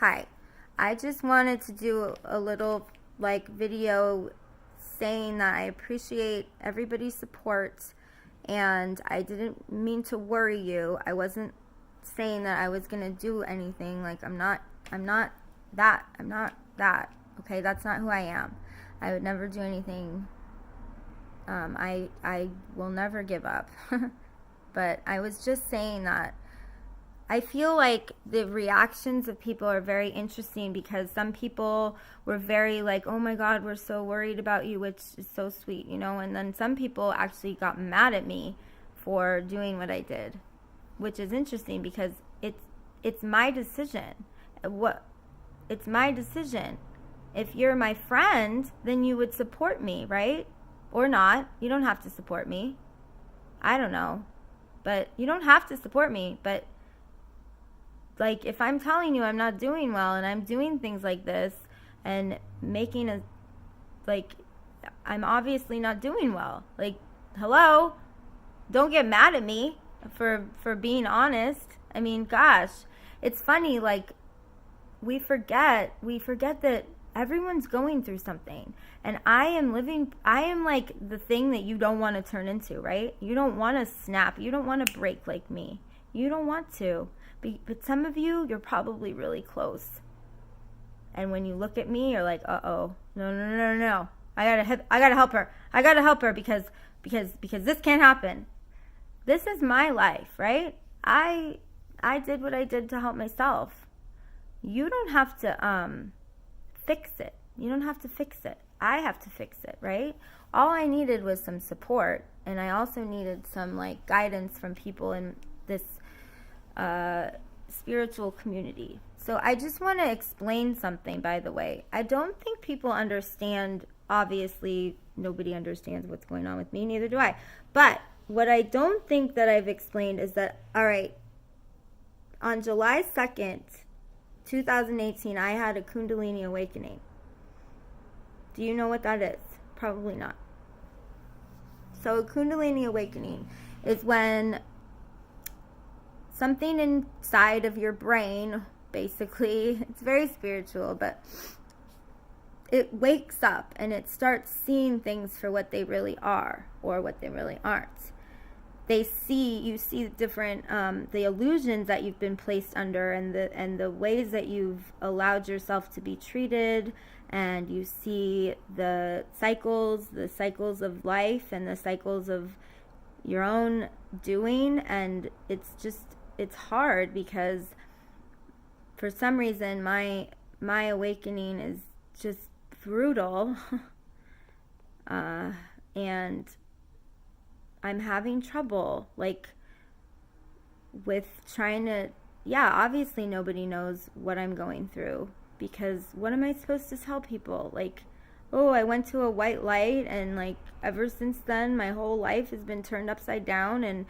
Hi, I just wanted to do a little video saying that I appreciate everybody's support and I didn't mean to worry you. I wasn't saying that I was going to do anything. I'm not that. Okay, that's not who I am. I would never do anything. I will never give up. But I was just saying that I feel like the reactions of people are very interesting because some people were very oh my God, we're so worried about you, which is so sweet, and then some people actually got mad at me for doing what I did, which is interesting because it's my decision. It's my decision. If you're my friend, then you would support me, right? Or not. You don't have to support me. I don't know. But you don't have to support me, but if I'm telling you I'm not doing well and I'm doing things like this and making I'm obviously not doing well. Hello? Don't get mad at me for being honest. I mean, gosh, it's funny, we forget that everyone's going through something. And I am the thing that you don't want to turn into, right? You don't want to snap. You don't want to break like me. You don't want to. But some of you, you're probably really close. And when you look at me, you're like, uh-oh. No. I gotta help her. I gotta help her because this can't happen. This is my life, right? I did what I did to help myself. You don't have to fix it. You don't have to fix it. I have to fix it, right? All I needed was some support, and I also needed some guidance from people in this spiritual community. So I just want to explain something, by the way. I don't think people understand. Obviously, nobody understands what's going on with me, neither do I. But what I don't think that I've explained is that, all right, on July 2nd, 2018, I had a Kundalini Awakening. Do you know what that is? Probably not. So a Kundalini Awakening is when something inside of your brain, basically, it's very spiritual, but it wakes up and it starts seeing things for what they really are or what they really aren't. You see different, the illusions that you've been placed under and the ways that you've allowed yourself to be treated, and you see the cycles of life and the cycles of your own doing, and it's hard because for some reason my awakening is just brutal and I'm having trouble with trying to, obviously nobody knows what I'm going through, because what am I supposed to tell people? I went to a white light and ever since then my whole life has been turned upside down and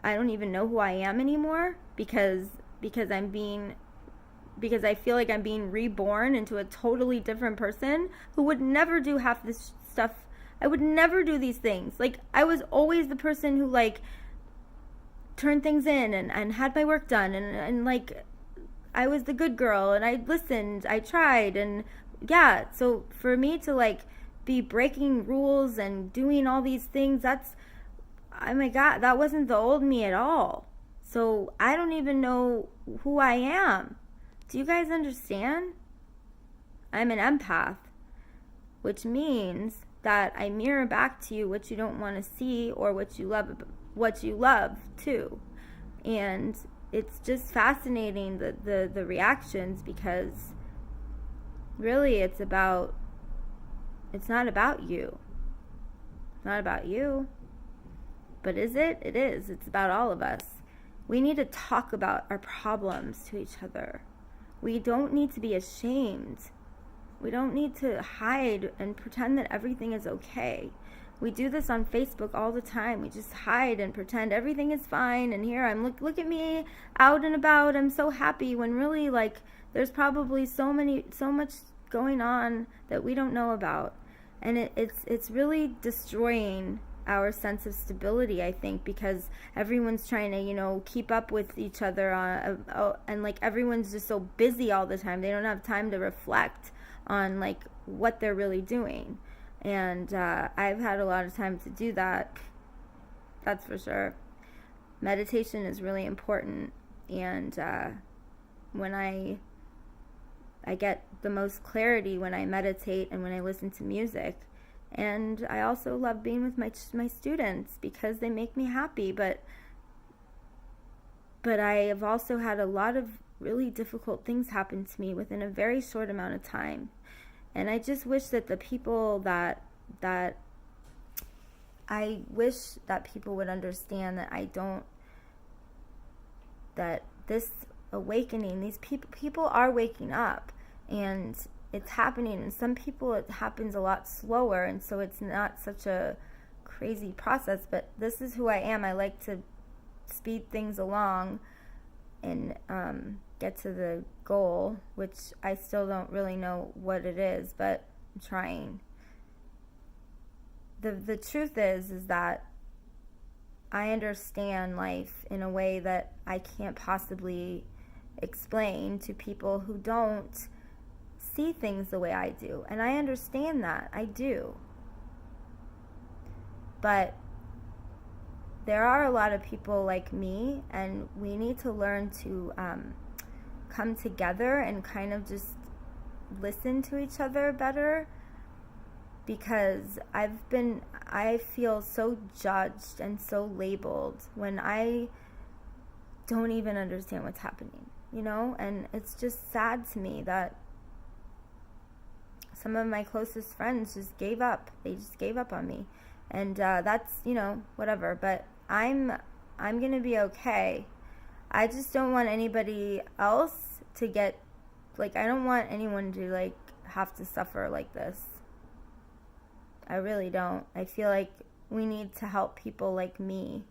I don't even know who I am anymore because I feel like I'm being reborn into a totally different person who would never do half this stuff. I would never do these things. I was always the person who turned things in and had my work done and I was the good girl and I listened, I tried, and so for me to be breaking rules and doing all these things, that's, oh my God, that wasn't the old me at all. So I don't even know who I am. Do you guys understand? I'm an empath, which means that I mirror back to you what you don't want to see or what you love too. And it's just fascinating the reactions, because really it's not about you. It's not about you. But is it? It is. It's about all of us. We need to talk about our problems to each other. We don't need to be ashamed. We don't need to hide and pretend that everything is okay. We do this on Facebook all the time. We just hide and pretend everything is fine. And here I'm, look at me out and about. I'm so happy, when really there's probably so much going on that we don't know about. And it's really destroying our sense of stability, I think, because everyone's trying to, keep up with each other and like everyone's just so busy all the time. They don't have time to reflect on like what they're really doing. And I've had a lot of time to do that. That's for sure. Meditation is really important. And when I get the most clarity when I meditate and when I listen to music. And I also love being with my students because they make me happy. But I have also had a lot of really difficult things happen to me within a very short amount of time. And I just wish that the people that I wish that people would understand that this awakening, these people are waking up, and it's happening. And some people it happens a lot slower, and so it's not such a crazy process. But this is who I am. I like to speed things along and get to the goal, which I still don't really know what it is, but I'm trying. The truth is that I understand life in a way that I can't possibly explain to people who don't see things the way I do. And I understand that. I do. But there are a lot of people like me, and we need to learn to come together and kind of just listen to each other better, because I feel so judged and so labeled when I don't even understand what's happening, and it's just sad to me that some of my closest friends just gave up. They just gave up on me, and that's whatever. But I'm gonna be okay. I just don't want anybody else to get I don't want anyone to have to suffer like this. I really don't. I feel like we need to help people like me.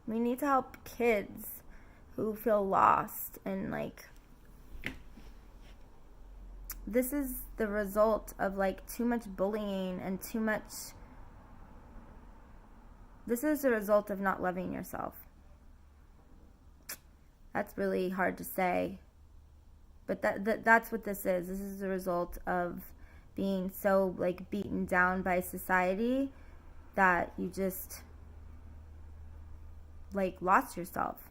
We need to help kids who feel lost, and this is the result of too much bullying and too much. This is the result of not loving yourself. That's really hard to say. But that's what this is. This is the result of being so beaten down by society that you just lost yourself.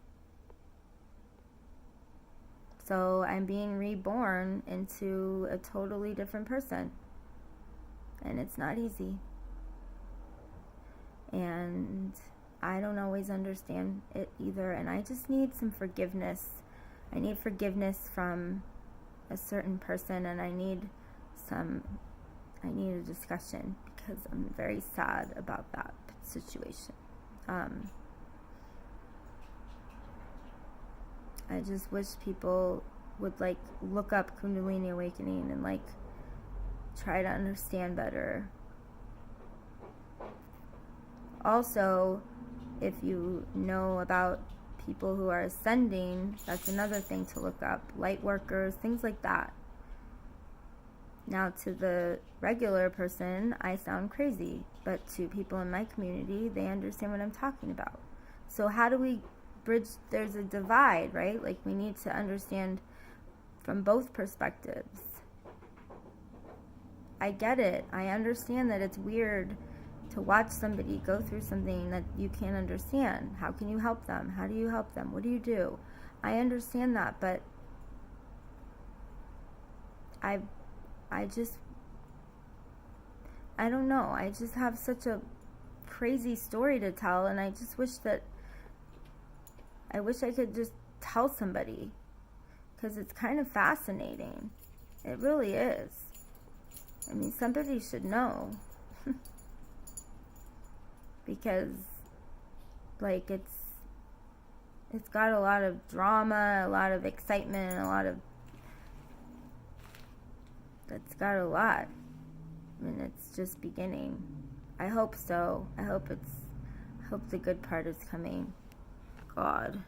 So I'm being reborn into a totally different person. And it's not easy. And I don't always understand it either. And I just need some forgiveness. I need forgiveness from a certain person, and I need a discussion, because I'm very sad about that situation. I just wish people would look up Kundalini Awakening and try to understand better. Also, if you know about people who are ascending, that's another thing to look up. Light workers, things like that. Now, to the regular person, I sound crazy, but to people in my community, they understand what I'm talking about. So how do we bridge? There's a divide, right? We need to understand from both perspectives. I get it. I understand that it's weird to watch somebody go through something that you can't understand. How can you help them? How do you help them? What do you do? I understand that, but I don't know. I just have such a crazy story to tell, and I just wish I could just tell somebody, because it's kind of fascinating. It really is. I mean, somebody should know. Because it's got a lot of drama, a lot of excitement, it's got a lot. I mean, it's just beginning. I hope so. I hope the good part is coming. God.